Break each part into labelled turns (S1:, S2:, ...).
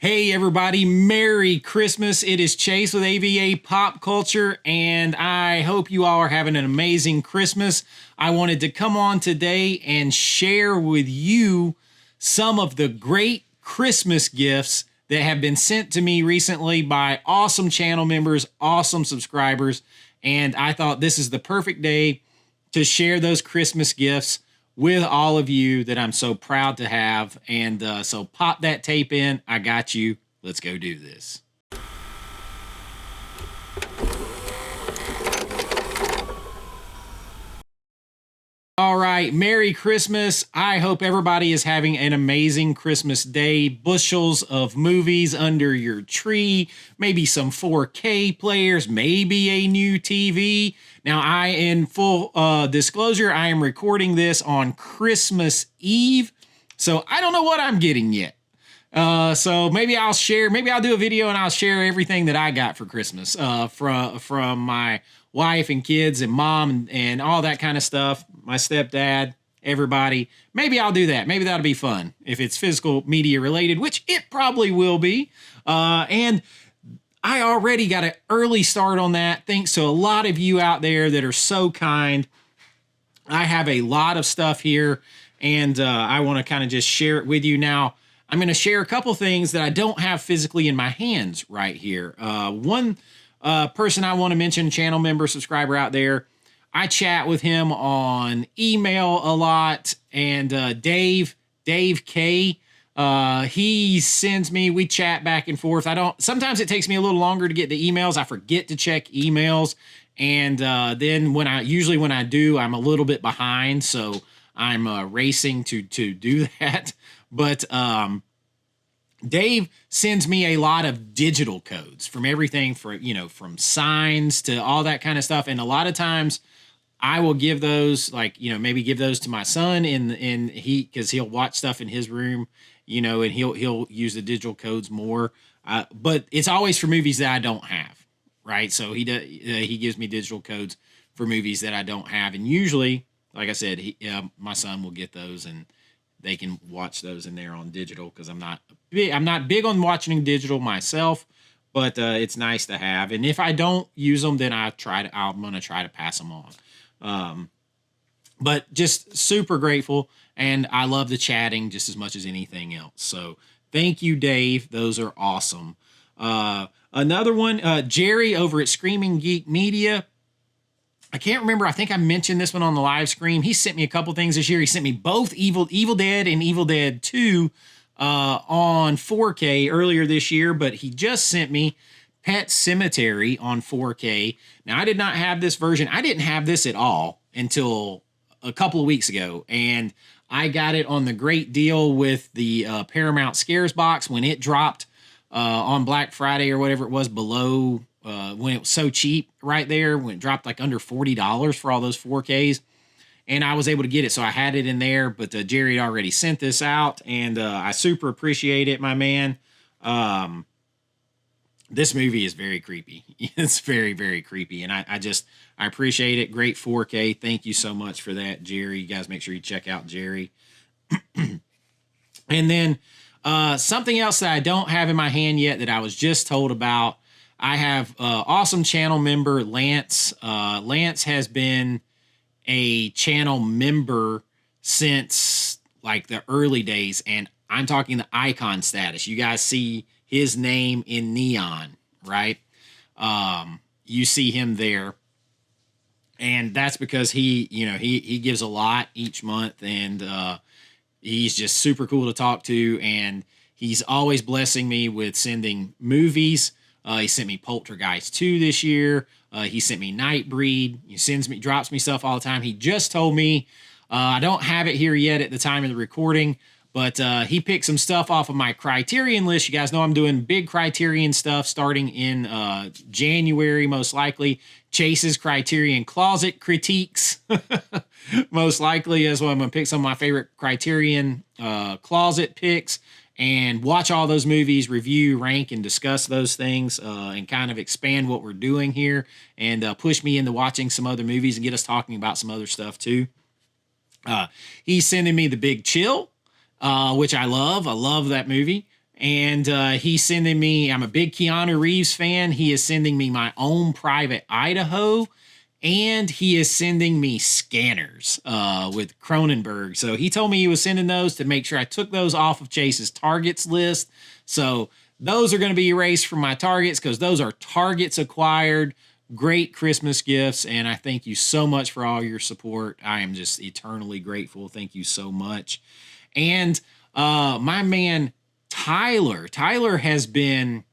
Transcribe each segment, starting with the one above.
S1: Hey everybody, Merry Christmas. It is Chase with AVA Pop Culture, and I hope you all are having an amazing Christmas. I wanted to come on today and share with you some of the great Christmas gifts that have been sent to me recently by awesome channel members, awesome subscribers, and I thought this is the perfect day to share those Christmas gifts with all of you that I'm so proud to have. And so pop that tape in. I got you. Let's go do this. All right, Merry Christmas. I hope everybody is having an amazing Christmas day. Bushels of movies under your tree, maybe some 4K players, maybe a new TV. Now, in full disclosure, I am recording this on Christmas Eve, so I don't know what I'm getting yet. So maybe I'll do a video and I'll share everything that I got for Christmas from my wife and kids and mom and all that kind of stuff. My stepdad, everybody. Maybe I'll do that. Maybe that'll be fun if it's physical media related, which it probably will be. And I already got an early start on that. Thanks to a lot of you out there that are so kind. I have a lot of stuff here, and I want to kind of just share it with you now. I'm going to share a couple things that I don't have physically in my hands right here. One person I want to mention, channel member, subscriber out there, I chat with him on email a lot, and Dave K, he sends me, we chat back and forth. Sometimes it takes me a little longer to get the emails. I forget to check emails. And then when I do, I'm a little bit behind. So I'm racing to do that. But Dave sends me a lot of digital codes from everything from signs to all that kind of stuff. And a lot of times I will give those, maybe give those to my son because he'll watch stuff in his room, and he'll use the digital codes more. But it's always for movies that I don't have, right? So he gives me digital codes for movies that I don't have, and usually, like I said, my son will get those and they can watch those in there on digital because I'm not big on watching digital myself, but it's nice to have. And if I don't use them, then I'm gonna try to pass them on. But just super grateful, and I love the chatting just as much as anything else. So thank you, Dave. Those are awesome. Another one, Jerry over at Screaming Geek Media. I can't remember. I think I mentioned this one on the live stream. He sent me a couple things this year. He sent me both Evil Dead and Evil Dead 2 on 4K earlier this year, but he just sent me Pet Cemetery on 4K. Now, I did not have this version. I didn't have this at all until a couple of weeks ago, and I got it on the great deal with the Paramount Scares box when it dropped on Black Friday or whatever it was, below when it was so cheap right there, when it dropped like under $40 for all those 4Ks. And I was able to get it, so I had it in there, but Jerry had already sent this out, and I super appreciate it, my man. This movie is very creepy. It's very, very creepy, and I appreciate it. Great 4K. Thank you so much for that, Jerry. You guys make sure you check out Jerry. And then something else that I don't have in my hand yet that I was just told about. I have awesome channel member, Lance. Lance has been a channel member since like the early days, and I'm talking the icon status. You guys see his name in neon, right? You see him there, and that's because he gives a lot each month, and he's just super cool to talk to, and he's always blessing me with sending movies. He sent me Poltergeist 2 this year. He sent me Nightbreed. He drops me stuff all the time. He just told me, I don't have it here yet at the time of the recording, but he picked some stuff off of my Criterion list. You guys know I'm doing big Criterion stuff starting in January, most likely. Chase's Criterion Closet Critiques, most likely, is what I'm going to pick some of my favorite Criterion Closet picks and watch all those movies, review, rank, and discuss those things, and kind of expand what we're doing here, and push me into watching some other movies and get us talking about some other stuff too. He's sending me The Big Chill, which I love. I love that movie. And he's sending me, I'm a big Keanu Reeves fan. He is sending me my own private Idaho, and he is sending me scanners with Cronenberg. So he told me he was sending those to make sure I took those off of Chase's targets list. So those are going to be erased from my targets because those are targets acquired. Great Christmas gifts, and I thank you so much for all your support. I am just eternally grateful. Thank you so much. And my man Tyler has been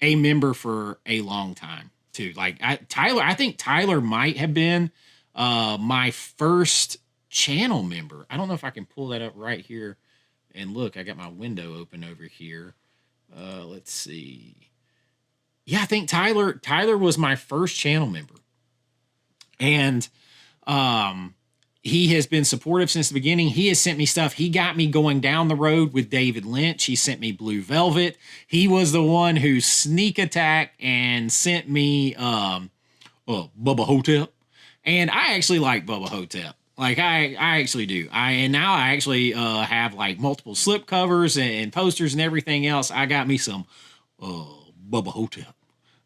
S1: a member for a long time too. Like I think Tyler might have been my first channel member. I don't know if I can pull that up right here and look. I got my window open over here. Let's see. Yeah, I think Tyler was my first channel member. And he has been supportive since the beginning. He has sent me stuff. He got me going down the road with David Lynch. He sent me Blue Velvet. He was the one who sneak attacked and sent me Bubba Hotep. And I actually like Bubba Hotep. Like I actually do. And now I actually have like multiple slip covers and posters and everything else. I got me some Bubba Hotep,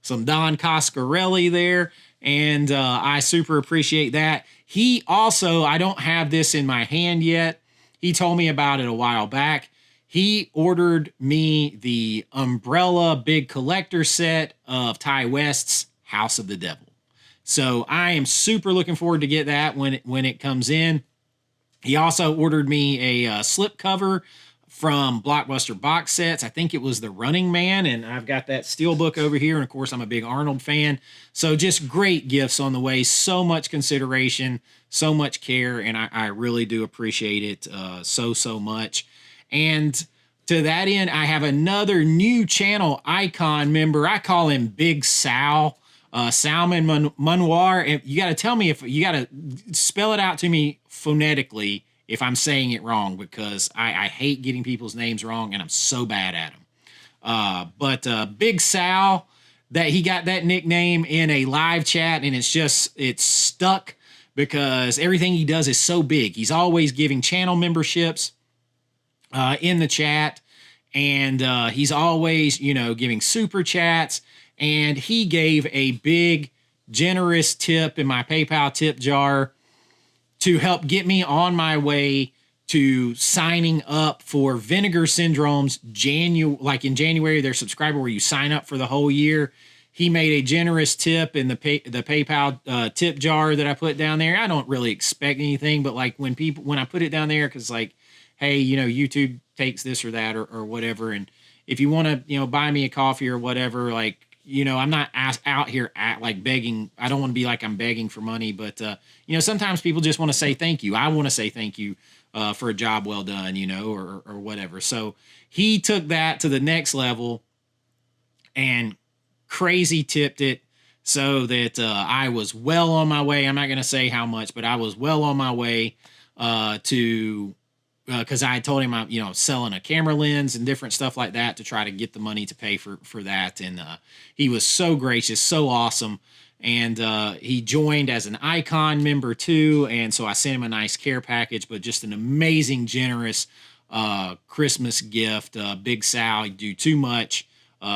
S1: some Don Coscarelli there, and I super appreciate that. He also, I don't have this in my hand yet. He told me about it a while back. He ordered me the Umbrella Big Collector set of Ty West's House of the Devil. So I am super looking forward to get that when it comes in. He also ordered me a slip cover from Blockbuster Box Sets. I think it was The Running Man, and I've got that steelbook over here. And of course, I'm a big Arnold fan. So just great gifts on the way. So much consideration, so much care, and I really do appreciate it so much. And to that end, I have another new channel icon member. I call him Big Sal. Salman Manwar. And you got to tell me if you got to spell it out to me phonetically if I'm saying it wrong, because I hate getting people's names wrong and I'm so bad at them. But Big Sal, that he got that nickname in a live chat, and it's stuck because everything he does is so big. He's always giving channel memberships in the chat, and he's always, giving super chats. And he gave a big, generous tip in my PayPal tip jar to help get me on my way to signing up for Vinegar Syndrome's in January, their subscriber where you sign up for the whole year. He made a generous tip in the PayPal tip jar that I put down there. I don't really expect anything, but like when I put it down there, because like, hey, YouTube takes this or that or whatever, and if you want to, buy me a coffee or whatever, like, I'm not out here like begging. I don't want to be like I'm begging for money, but sometimes people just want to say thank you. I want to say thank you for a job well done, or whatever. So he took that to the next level and crazy tipped it so that I was well on my way. I'm not going to say how much, but I was well on my way to. Because I had told him I'm, selling a camera lens and different stuff like that to try to get the money to pay for that. And he was so gracious, so awesome. And he joined as an icon member too. And so I sent him a nice care package, but just an amazing, generous Christmas gift. Big Sal, he do too much.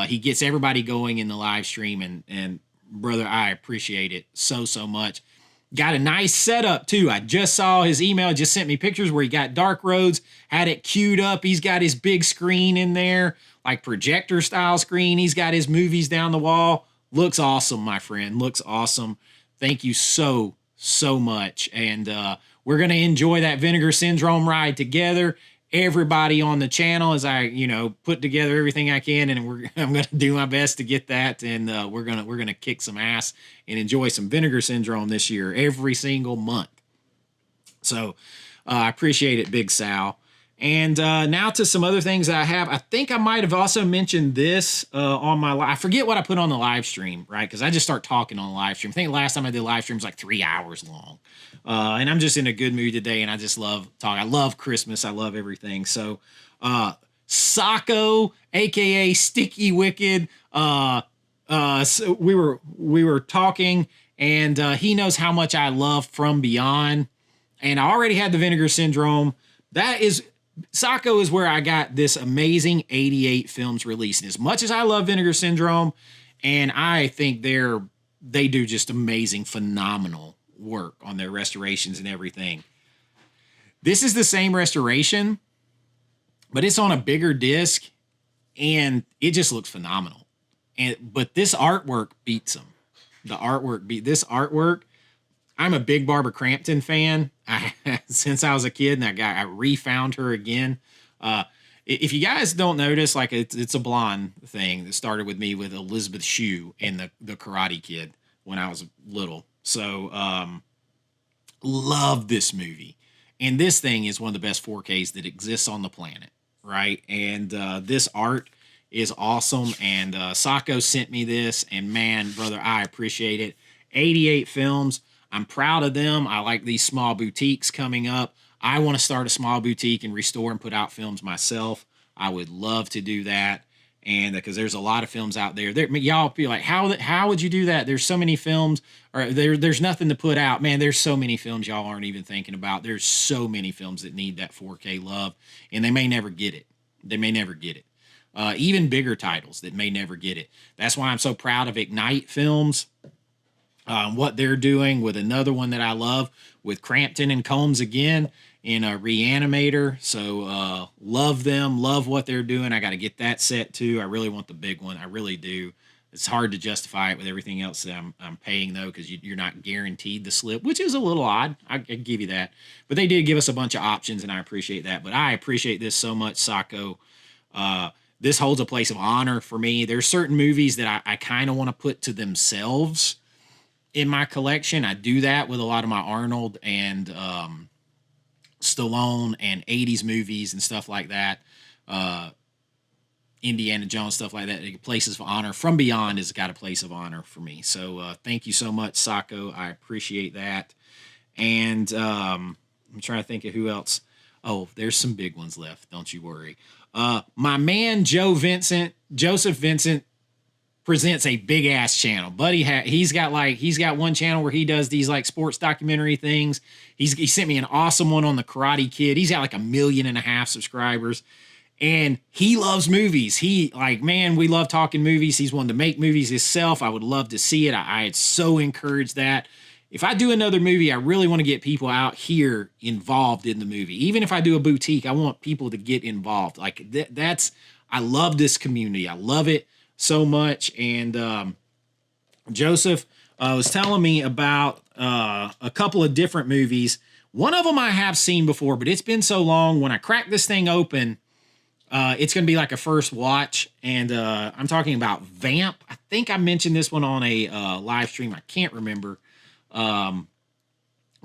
S1: He gets everybody going in the live stream. And brother, I appreciate it so much. Got a nice setup too. I just saw his email, just sent me pictures where he got Dark Roads, had it queued up. He's got his big screen in there, like projector style screen. He's got his movies down the wall. Looks awesome, my friend. Looks awesome. Thank you so much. And we're going to enjoy that Vinegar Syndrome ride together. Everybody on the channel, as I, put together everything I can, and I'm going to do my best to get that, and we're gonna kick some ass and enjoy some Vinegar Syndrome this year, every single month. So I appreciate it, Big Sal. And now to some other things that I have. I think I might have also mentioned this on my live. I forget what I put on the live stream, right? Because I just start talking on the live stream. I think last time I did live stream was like 3 hours long. And I'm just in a good mood today, and I just love talking. I love Christmas. I love everything. So Sacco, a.k.a. Sticky Wicked, so we were talking, and he knows how much I love From Beyond. And I already had the Vinegar Syndrome. That is Sacco is where I got this amazing 88 films released. And as much as I love Vinegar Syndrome, and I think they do just amazing, phenomenal work on their restorations and everything. This is the same restoration, but it's on a bigger disc, and it just looks phenomenal. But this artwork beats them. The artwork beat this artwork. I'm a big Barbara Crampton fan. Since I was a kid, and I refound her again. If you guys don't notice, like it's a blonde thing that started with me with Elizabeth Shue in the Karate Kid when I was little. So love this movie, and this thing is one of the best 4Ks that exists on the planet, right? And this art is awesome. And Sacco sent me this, and man, brother, I appreciate it. 88 films. I'm proud of them. I like these small boutiques coming up. I want to start a small boutique and restore and put out films myself. I would love to do that. And because there's a lot of films out there. Y'all be like, how would you do that? There's so many films, or there's nothing to put out. Man, there's so many films y'all aren't even thinking about. There's so many films that need that 4K love, and they may never get it. They may never get it. Even bigger titles that may never get it. That's why I'm so proud of Ignite Films. What they're doing with another one that I love with Crampton and Combs again in a Reanimator. So love them, love what they're doing. I got to get that set too. I really want the big one. I really do. It's hard to justify it with everything else that I'm paying though, because you're not guaranteed the slip, which is a little odd. I give you that. But they did give us a bunch of options, and I appreciate that. But I appreciate this so much, Sacco. This holds a place of honor for me. There's certain movies that I kind of want to put to themselves in my collection. I do that with a lot of my Arnold and Stallone and 80s movies and stuff like that. Indiana Jones, stuff like that. Places of honor. From Beyond has got a place of honor for me. So thank you so much, Sacco. I appreciate that. And I'm trying to think of who else. Oh, there's some big ones left. Don't you worry. My man, Joseph Vincent, presents a big ass channel. Buddy, he's got one channel where he does these like sports documentary things. He sent me an awesome one on the Karate Kid. He's got like 1.5 million subscribers, and he loves movies. Man, we love talking movies. He's wanted to make movies himself. I would love to see it. I had so encouraged that. If I do another movie, I really want to get people out here involved in the movie. Even if I do a boutique, I want people to get involved. Like I love this community. I love it so much. And Joseph was telling me about a couple of different movies. One of them I have seen before, but it's been so long. When I crack this thing open, it's going to be like a first watch. And I'm talking about Vamp. I think I mentioned this one on a live stream. I can't remember.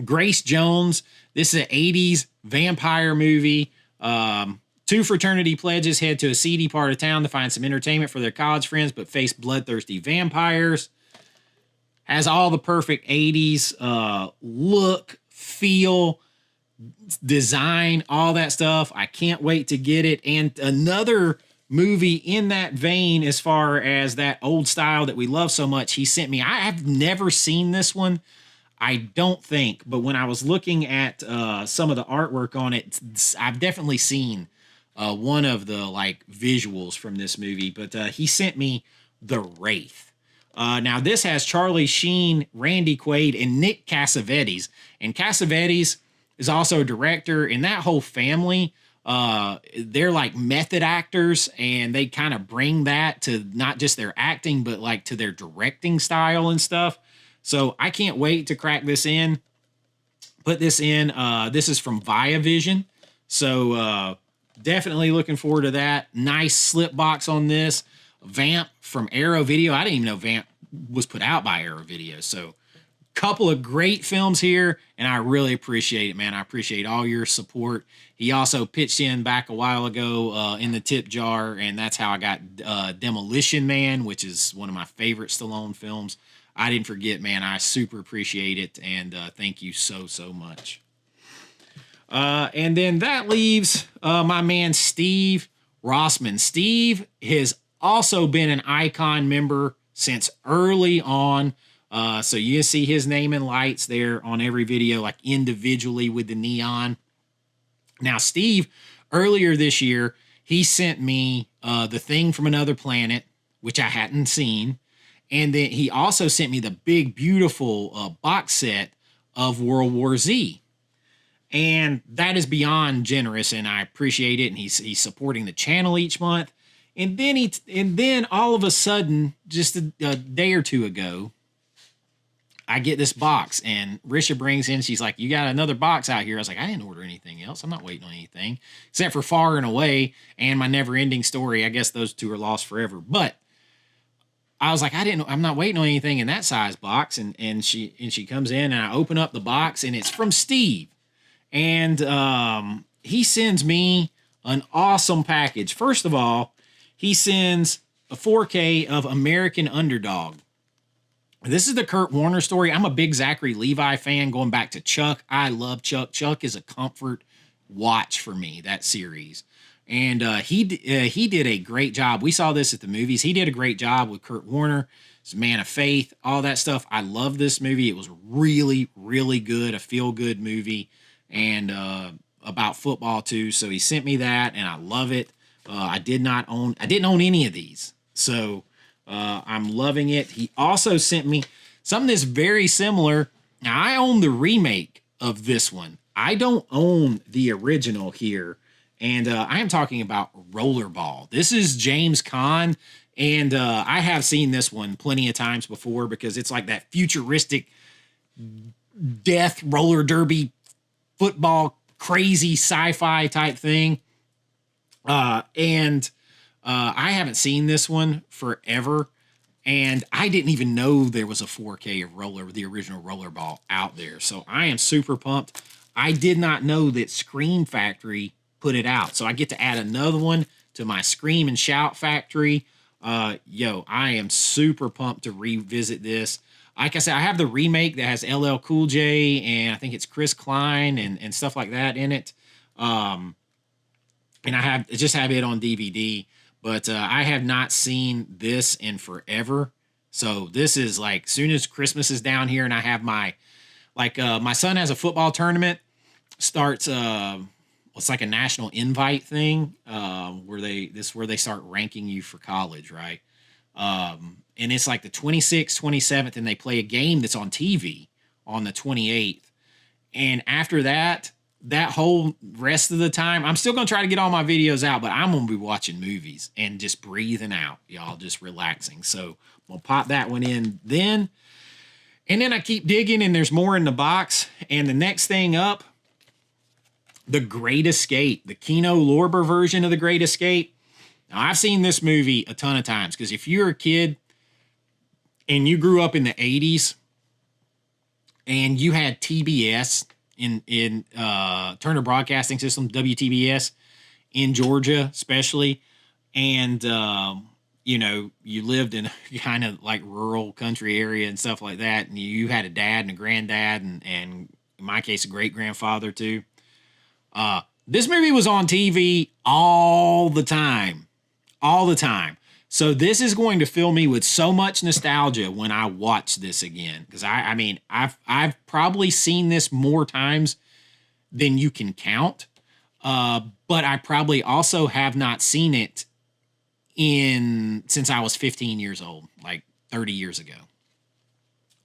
S1: Grace Jones. This is an 80s vampire movie. Two fraternity pledges head to a seedy part of town to find some entertainment for their college friends, but face bloodthirsty vampires. Has all the perfect 80s look, feel, design, all that stuff. I can't wait to get it. And another movie in that vein, as far as that old style that we love so much, he sent me. I have never seen this one, I don't think, but when I was looking at some of the artwork on it, I've definitely seen one of the like visuals from this movie. But he sent me The Wraith. Now this has Charlie Sheen, Randy Quaid, and Nick Cassavetes. And Cassavetes is also a director, and that whole family, they're like method actors, and they kind of bring that to not just their acting, but like to their directing style and stuff. So I can't wait to crack this in, put this in. This is from Via Vision. So definitely looking forward to that. Nice slip box on this. Vamp from Arrow Video. I didn't even know Vamp was put out by Arrow Video. So couple of great films here, and I really appreciate it, man. I appreciate all your support. He also pitched in back a while ago in the tip jar, and that's how I got Demolition Man, which is one of my favorite Stallone films. I didn't forget, man. I super appreciate it, and thank you so much. And then that leaves my man Steve Rossman. Steve has also been an Icon member since early on. So you see his name in lights there on every video, like individually with the neon. Now, Steve earlier this year, he sent me The Thing from Another Planet, which I hadn't seen. And then he also sent me the big, beautiful box set of World War Z. And that is beyond generous, and I appreciate it. And he's supporting the channel each month. And then all of a sudden, just a day or two ago, I get this box, and Risha brings in, she's like, "You got another box out here." I was like, "I didn't order anything else. I'm not waiting on anything except for Far and Away and My Never Ending Story. I guess those two are lost forever." But I was like, I'm not waiting on anything in that size box. And she comes in, and I open up the box, and it's from Steve. And he sends me an awesome package. First of all, he sends a 4K of American Underdog. This is the Kurt Warner story. I'm a big Zachary Levi fan going back to Chuck. I love Chuck. Chuck is a comfort watch for me, that series. And he did a great job. We saw this at the movies. He did a great job with Kurt Warner. It's Man of Faith, all that stuff. I love this movie. It was really, really good, a feel-good movie, and about football too. So he sent me that, and I love it. I didn't own any of these, so I'm loving it. He also sent me something that's very similar. Now, I own the remake of this one. I don't own the original here, and I am talking about Rollerball. This is James Caan, and I have seen this one plenty of times before because it's like that futuristic death roller derby football crazy sci-fi type thing. And I haven't seen this one forever, and I didn't even know there was a 4K of the original Rollerball out there. So I am super pumped. I did not know that Scream Factory put it out, so I get to add another one to my Scream and Shout Factory. I am super pumped to revisit this. Like I said, I have the remake that has LL Cool J, and I think it's Chris Klein and stuff like that in it. And I just have it on DVD, but I have not seen this in forever. So this is like, soon as Christmas is down here and I have my son has a football tournament, starts, it's like a national invite thing, where they start ranking you for college, right? And it's like the 26th, 27th, and they play a game that's on TV on the 28th. And after that whole rest of the time, I'm still going to try to get all my videos out, but I'm going to be watching movies and just breathing out, y'all, just relaxing. So I'm going to pop that one in then. And then I keep digging, and there's more in the box. And the next thing up, The Great Escape, the Kino Lorber version of The Great Escape. Now, I've seen this movie a ton of times because if you're a kid and you grew up in the 80s and you had TBS in Turner Broadcasting System, WTBS in Georgia especially, and you lived in a kind of like rural country area and stuff like that, and you had a dad and a granddad and in my case a great grandfather too. This movie was on TV all the time. So this is going to fill me with so much nostalgia when I watch this again. Because I've probably seen this more times than you can count. But I probably also have not seen it since I was 15 years old, like 30 years ago.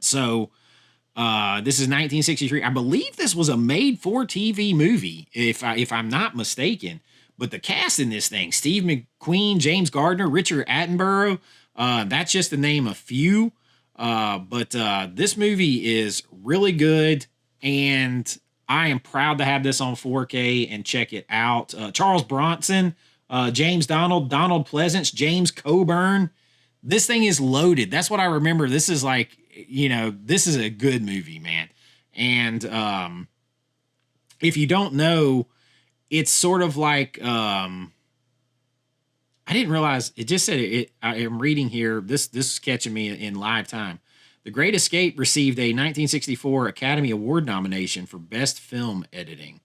S1: So this is 1963. I believe this was a made-for-TV movie, if I'm not mistaken. But the cast in this thing, Steve McQueen, James Gardner, Richard Attenborough, that's just to name a few. But this movie is really good, and I am proud to have this on 4K and check it out. Charles Bronson, James Donald Pleasance, James Coburn. This thing is loaded. That's what I remember. This is like, this is a good movie, man. And if you don't know, it's sort of like, I didn't realize, it just said it. I am reading here. This is catching me in live time. The Great Escape received a 1964 Academy Award nomination for Best Film Editing,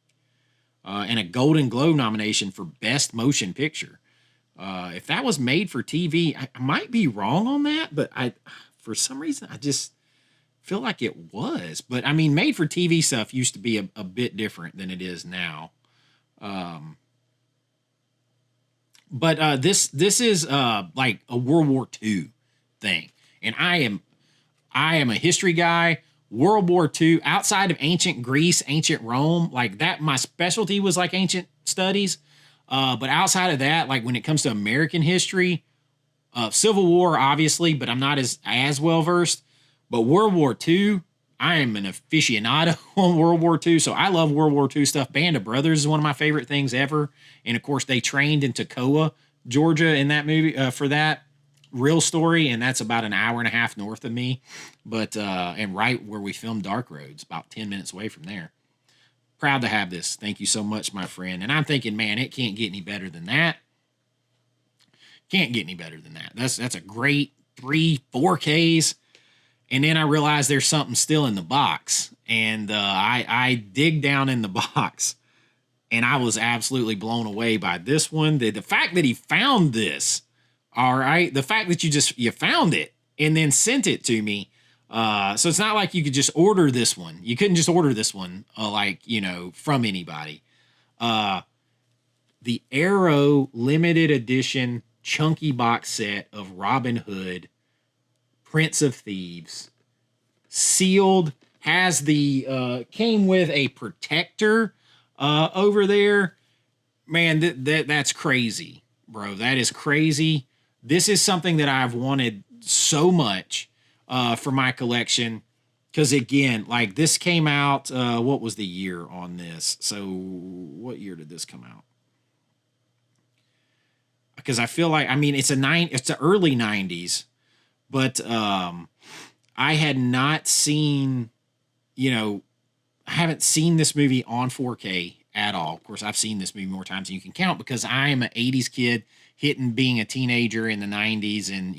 S1: and a Golden Globe nomination for Best Motion Picture. If that was made for TV, I might be wrong on that, but for some reason, I just feel like it was. But I mean, made for TV stuff used to be a bit different than it is now. But this is like a World War II thing, and I am a history guy. World War II, outside of ancient Greece, ancient Rome, like that, my specialty was like ancient studies. But outside of that, like when it comes to American history, Civil War, obviously, but I'm not as well versed. But World War II, I am an aficionado on World War II, so I love World War II stuff. Band of Brothers is one of my favorite things ever, and of course, they trained in Toccoa, Georgia, in that movie for that real story, and that's about an hour and a half north of me, but and right where we filmed Dark Roads, about 10 minutes away from there. Proud to have this. Thank you so much, my friend. And I'm thinking, man, it can't get any better than that. Can't get any better than that. That's a great 4Ks. And then I realized there's something still in the box. And I dig down in the box. And I was absolutely blown away by this one. The fact that he found this, all right? The fact that you found it and then sent it to me. So it's not like you could just order this one. You couldn't just order this one, from anybody. The Arrow limited edition chunky box set of Robin Hood, Prince of Thieves, sealed, has came with a protector over there. Man, that's crazy, bro. That is crazy. This is something that I've wanted so much for my collection. Because again, like this came out, what was the year on this? So what year did this come out? Because I feel like, I mean, it's the early 90s, but I had not seen, I haven't seen this movie on 4K at all. Of course, I've seen this movie more times than you can count because I am an 80s kid hitting being a teenager in the 90s and,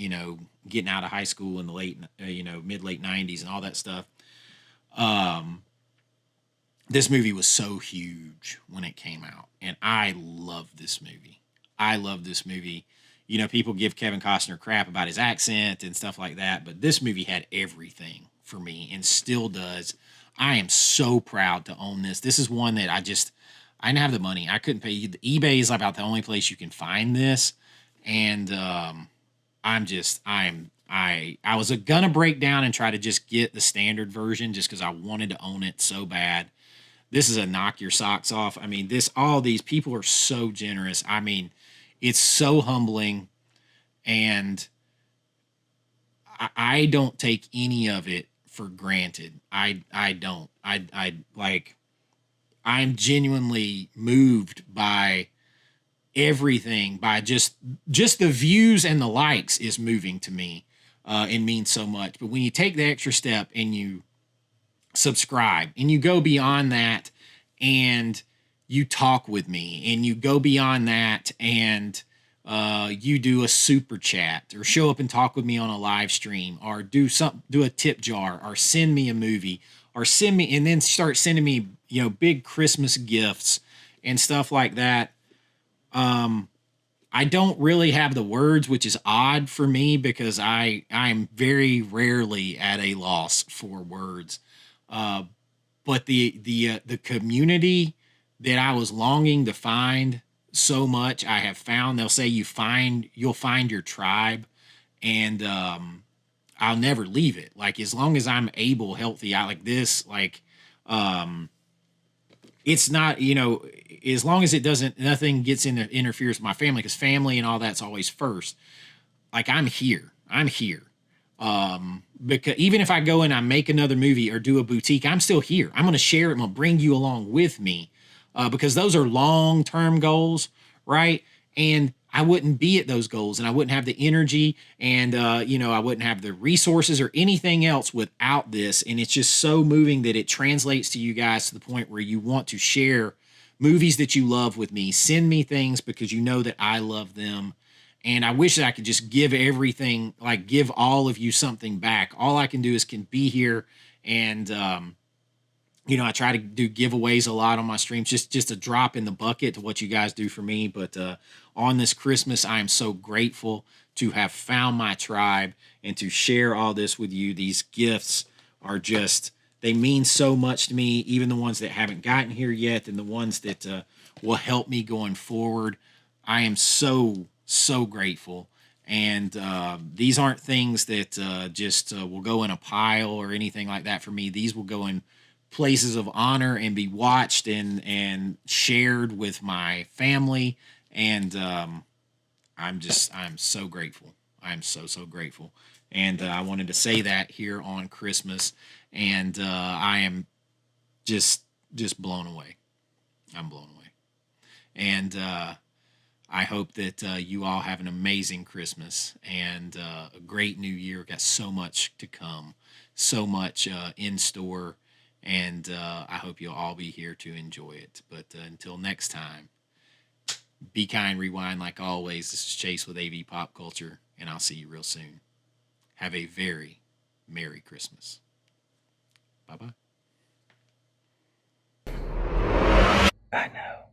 S1: getting out of high school in the late, mid-late 90s and all that stuff. This movie was so huge when it came out, and I love this movie. I love this movie. People give Kevin Costner crap about his accent and stuff like that, but this movie had everything for me and still does. I am so proud to own this. This is one that I didn't have the money. I couldn't pay. eBay is about the only place you can find this, and I was gonna break down and try to just get the standard version just because I wanted to own it so bad. This is a knock your socks off. I mean, all these people are so generous. I mean, it's so humbling, and I don't take any of it for granted. I don't. I'm genuinely moved by everything, by just the views and the likes is moving to me and means so much. But when you take the extra step and you subscribe and you go beyond that and you talk with me and you go beyond that and you do a super chat or show up and talk with me on a live stream or do a tip jar or send me a movie or and then start sending me, big Christmas gifts and stuff like that. I don't really have the words, which is odd for me because I'm very rarely at a loss for words. But the community that I was longing to find so much, I have found. They'll say you'll find your tribe, and I'll never leave it. Like as long as I'm able, healthy, I like this. Like it's not, as long as nothing gets interferes with my family, because family and all that's always first. Like I'm here. Because even if I go and I make another movie or do a boutique, I'm still here. I'm going to share it. I'm going to bring you along with me because those are long-term goals, right? And I wouldn't be at those goals and I wouldn't have the energy and, I wouldn't have the resources or anything else without this. And it's just so moving that it translates to you guys to the point where you want to share movies that you love with me. Send me things because you know that I love them. And I wish that I could just give everything, like give all of you something back. All I can do is can be here. And, I try to do giveaways a lot on my streams, just a drop in the bucket to what you guys do for me. But on this Christmas, I am so grateful to have found my tribe and to share all this with you. These gifts are they mean so much to me, even the ones that haven't gotten here yet and the ones that will help me going forward. I am so, so grateful. And these aren't things that just will go in a pile or anything like that for me. These will go in places of honor and be watched and shared with my family. And I'm so grateful. I'm so, so grateful. And I wanted to say that here on Christmas. And I am just blown away. I'm blown away. And I hope that you all have an amazing Christmas and a great new year. Got so much to come, so much in store, and I hope you'll all be here to enjoy it. But until next time, be kind, rewind like always. This is Chase with AV Pop Culture, and I'll see you real soon. Have a very Merry Christmas. Bye bye.
S2: I know.